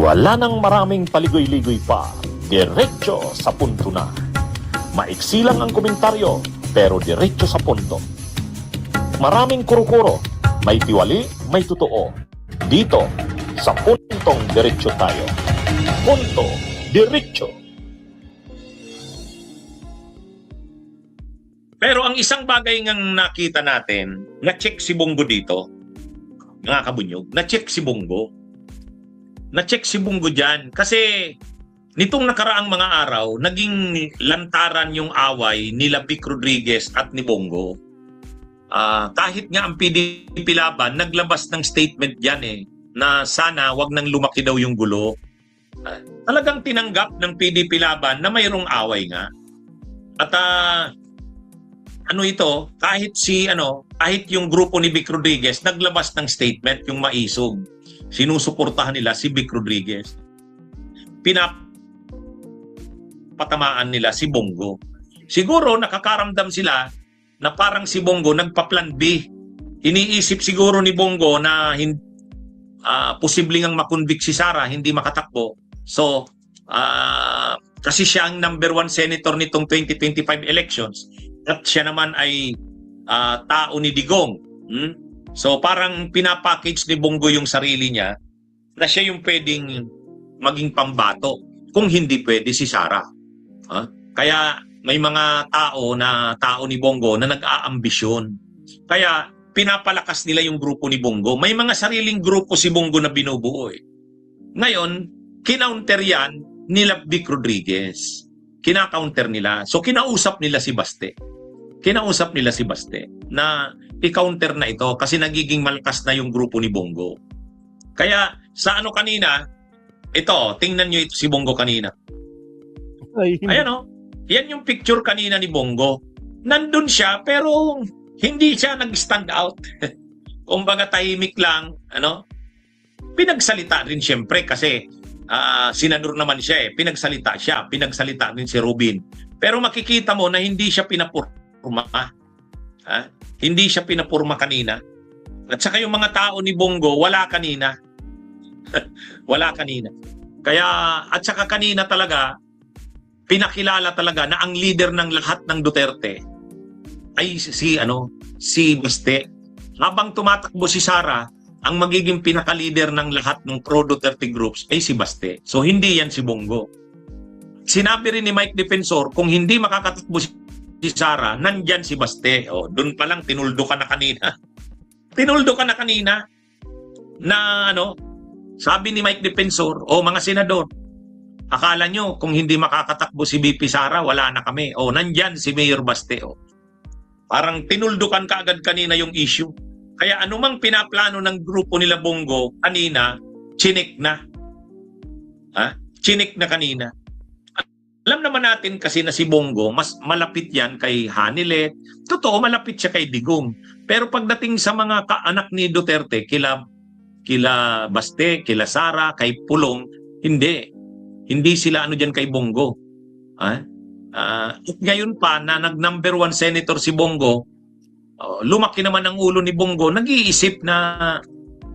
Wala nang maraming paligoy-ligoy pa, diretso sa punto na. Maiksi lang ang komentaryo, pero diretso sa punto. Maraming kuro-kuro, may tiwali, may totoo. Dito, sa puntong diretso tayo. Punto, diretso. Pero ang isang bagay ngang nakita natin, na-check si Bongo dito, mga kabunyog, na-check si Bongo. Na-check si Bongo dyan kasi nitong nakaraang mga araw, naging lantaran yung away nila Vic Rodriguez at ni Bongo. Kahit nga ang PDP Laban, naglabas ng statement dyan na sana wag nang lumaki daw yung gulo. Talagang tinanggap ng PDP Laban na mayroong away nga. At kahit yung grupo ni Vic Rodriguez naglabas ng statement, yung maisog. Sinusuportahan nila si Vic Rodriguez. Pinapatamaan nila si Bongo. Siguro nakakaramdam sila na parang si Bongo nagpa-plan B. Iniisip siguro ni Bongo na posibleng ang makonvict si Sara, hindi makatakbo. So, kasi siya ang number 1 senator nitong 2025 elections at siya naman ay tao ni Digong. So parang pinapackage ni Bongo yung sarili niya na siya yung pwedeng maging pambato kung hindi pwede si Sara. Kaya may mga tao ni Bongo na nag-aambisyon. Kaya pinapalakas nila yung grupo ni Bongo. May mga sariling grupo si Bongo na binubuo. Ngayon, kinounter yan nila Vic Rodriguez. Kina-counter nila. So kinausap nila si Baste. Na i-counter na ito kasi nagiging malakas na yung grupo ni Bongo. Kaya sa kanina, tingnan nyo ito si Bongo kanina. Ayan yan yung picture kanina ni Bongo. Nandun siya pero hindi siya nag-stand out. Kumbaga tahimik lang, Pinagsalita rin siyempre kasi senador naman siya Pinagsalita din si Robin. Pero makikita mo na hindi siya pinapurma. Hindi siya pinapurma kanina. At saka yung mga tao ni Bongo, wala kanina. Wala kanina. Kaya, at saka kanina talaga, pinakilala talaga na ang leader ng lahat ng Duterte ay si Baste. Habang tumatakbo si Sara, ang magiging pinaka-leader ng lahat ng pro-Duterte groups ay si Baste. So, hindi yan si Bongo. Sinabi rin ni Mike Defensor, kung hindi makakatakbo si Sara, nandyan si Baste. Doon pa lang, tinuldo ka na kanina. Na sabi ni Mike Defensor, mga senador, akala nyo kung hindi makakatakbo si VP Sara, wala na kami. Nandyan si Mayor Baste. Parang tinuldukan ka agad kanina yung issue. Kaya anumang pinaplano ng grupo nila Bongo kanina, chinik na. Chinik na kanina. Alam naman natin kasi na si Bongo, mas malapit yan kay Hanilet. Totoo, malapit siya kay Digong. Pero pagdating sa mga kaanak ni Duterte, kila Baste, kila Sara, kay Pulong, hindi. Hindi sila dyan kay Bongo. At ngayon pa na nag-number 1 senator si Bongo, lumaki naman ang ulo ni Bongo, nag-iisip na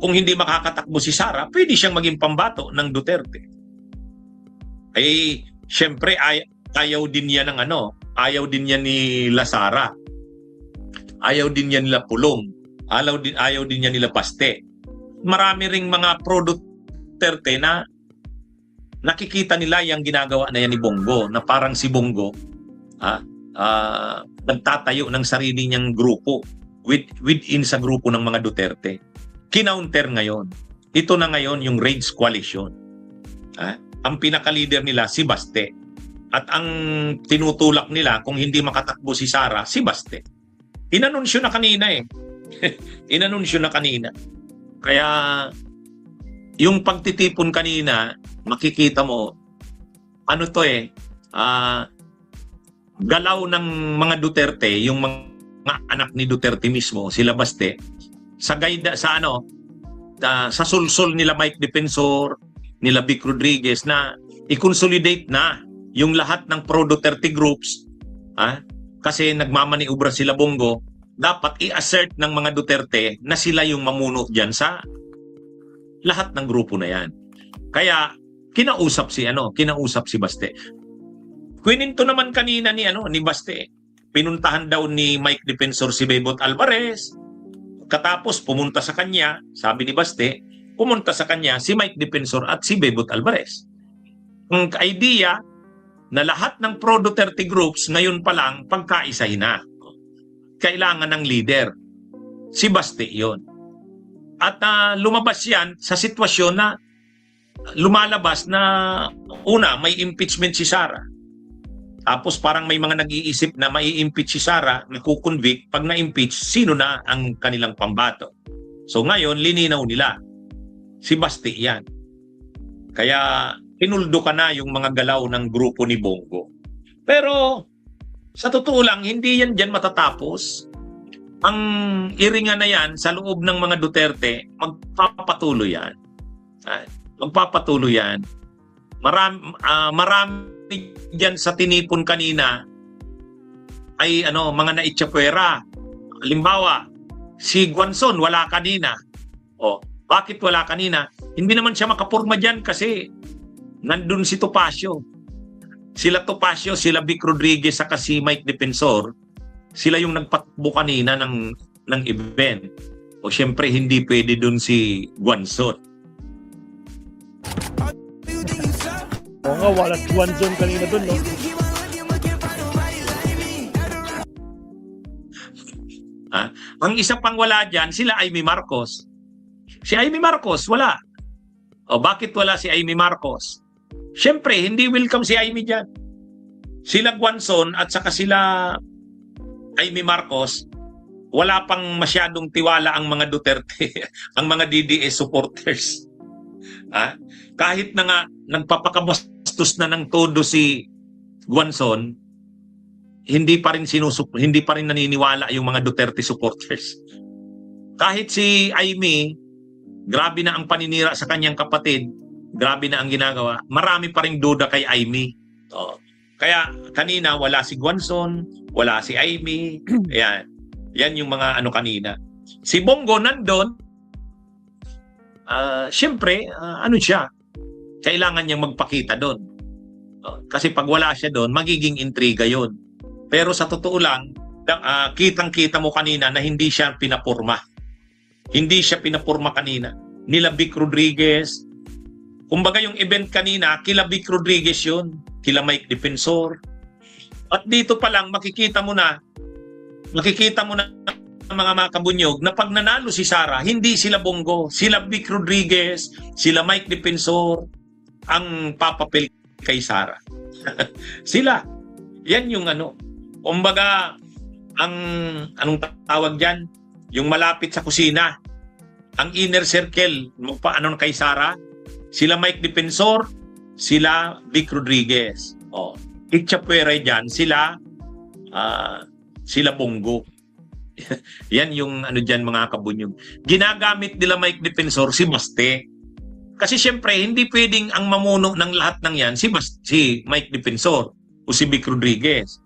kung hindi makakatakbo si Sara, pwede siyang maging pambato ng Duterte. Siyempre, ayaw din yan ayaw din yan ni Sara. Ayaw din yan nila Pulong. Ayaw din yan nila Baste. Marami ring mga pro-Duterte na nakikita nila yung ginagawa na yan ni Bongo, na parang si Bongo nagtatayo ng sarili niyang grupo within sa grupo ng mga Duterte. Kinounter ngayon. Ito na ngayon yung Rage Coalition. Ang pinaka-leader nila si Baste. At ang tinutulak nila kung hindi makatakbo si Sara, si Baste. Inanunsyo na kanina Inanunsyo na kanina. Kaya yung pagtitipon kanina, makikita mo, galaw ng mga Duterte, yung mga anak ni Duterte mismo, sila Baste, sa sulsol nila Mike Defensor, nila Vic Rodriguez na i-consolidate na yung lahat ng pro-Duterte groups, kasi nagmamaniubra sila Bongo, dapat i-assert ng mga Duterte na sila yung mamuno dyan sa lahat ng grupo na yan. Kaya kinausap si Baste. Kwininto naman kanina ni Baste. Pinuntahan daw ni Mike Defensor si Bebot Alvarez. Katapos pumunta sa kanya, sabi ni Baste, pumunta sa kanya si Mike Defensor at si Bebot Alvarez. Ang idea na lahat ng pro-Duterte groups ngayon pa lang pagkaisahin na. Kailangan ng leader. Si Baste yon. At lumabas yan sa sitwasyon na lumalabas na una, may impeachment si Sara. Tapos parang may mga nag-iisip na mai-impeach si Sara, nakukonvict, pag na-impeach, sino na ang kanilang pambato? So ngayon, lininaw nila. Si Baste yan. Kaya pinuldo ka na yung mga galaw ng grupo ni Bongo. Pero sa totoo lang, hindi yan dyan matatapos. Ang iringan na yan sa loob ng mga Duterte, magpapatuloy yan. Magpapatuloy yan. Marami dyan sa tinipon kanina ay mga naitsapwera. Halimbawa, si Guanzon wala kanina. Bakit wala kanina? Hindi naman siya makapurma dyan kasi nandun si Topacio. Sila Topacio, sila Vic Rodriguez, saka si Mike Defensor, sila yung nagpatakbo kanina ng event. O syempre, hindi pwede dun si Guanzon. Oo nga, wala si Guanzon kanina dun, no? Ang isa pang wala dyan, sila Amy Marcos. Si Amy Marcos, wala. Bakit wala si Amy Marcos? Syempre, hindi welcome si Amy dyan. Sila Guanzon at saka sila Amy Marcos, wala pang masyadong tiwala ang mga Duterte, ang mga DDS supporters. Kahit na nga nagpapakabastos na ng todo si Guanzon, hindi pa rin naniniwala yung mga Duterte supporters. Kahit si Amy, grabe na ang paninira sa kanyang kapatid, grabe na ang ginagawa, marami pa ring duda kay Amy. Kaya kanina wala si Guanzon, wala si Amy. Yan yung mga kanina. Si Bongo nandun, siyempre, siya? Kailangan niyang magpakita doon. Kasi pag wala siya doon, magiging intriga yon. Pero sa totoo lang, kitang-kita mo kanina na hindi siya pinapurma. Hindi siya pinapurma kanina. Nila Vic Rodriguez. Kumbaga yung event kanina, kila Vic Rodriguez yun. Kila Mike Defensor. At dito pa lang, makikita mo na mga kabunyog na pag nanalo si Sara, hindi sila Bongo, sila Vic Rodriguez, sila Mike Defensor ang papapil kay Sara. Sila. Yan yung kumbaga, anong tawag dyan? Yung malapit sa kusina. Ang inner circle, kay Sara, sila Mike Defensor, sila Vic Rodriguez. Itchapwera dyan, sila Bongo. Yan yung dyan mga kabunyog. Ginagamit nila Mike Defensor si Baste. Kasi syempre, hindi pwedeng ang mamuno ng lahat ng yan si Mike Defensor o si Vic Rodriguez.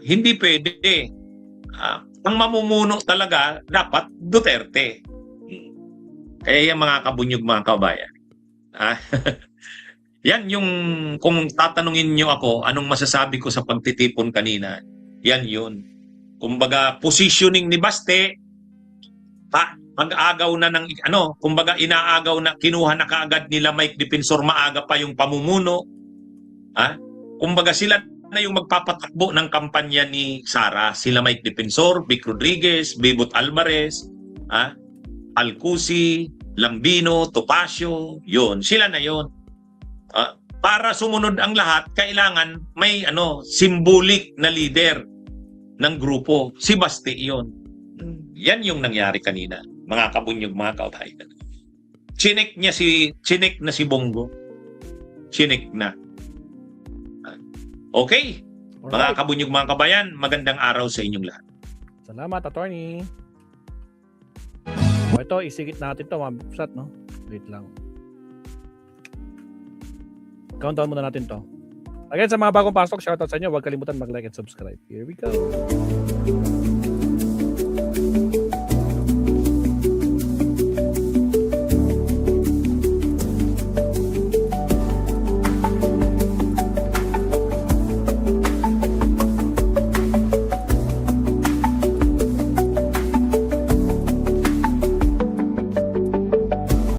Hindi pwede. Ang mamumuno talaga dapat Duterte. Kaya yung mga kabunyog, mga kabayan. Yan yung, kung tatanungin nyo ako, anong masasabi ko sa pagtitipon kanina, yan yun. Kumbaga, positioning ni Baste, pag-agaw na ng, kumbaga, inaagaw na, kinuha na kaagad nila Mike Defensor, maaga pa yung pamumuno. Kumbaga, sila na yung magpapatakbo ng kampanya ni Sara. Sila Mike Defensor, Vic Rodriguez, Bebot Alvarez, Alcusi, Lambino, Topacio, yun. Sila na yun. Para sumunod ang lahat, kailangan may symbolic na leader ng grupo. Si Baste yun. Yan yung nangyari kanina. Mga kabunyog, mga kabayan. Chinek na si Bongo. Chinek na. Okay. Mga kabunyog, mga kabayan, magandang araw sa inyong lahat. Salamat, attorney. Ito, isigit natin ito, mabsat, no? Wait lang. Countdown muna natin to. Again, sa mga bagong pasok, shoutout sa inyo. Huwag kalimutan mag-like and subscribe. Here we go.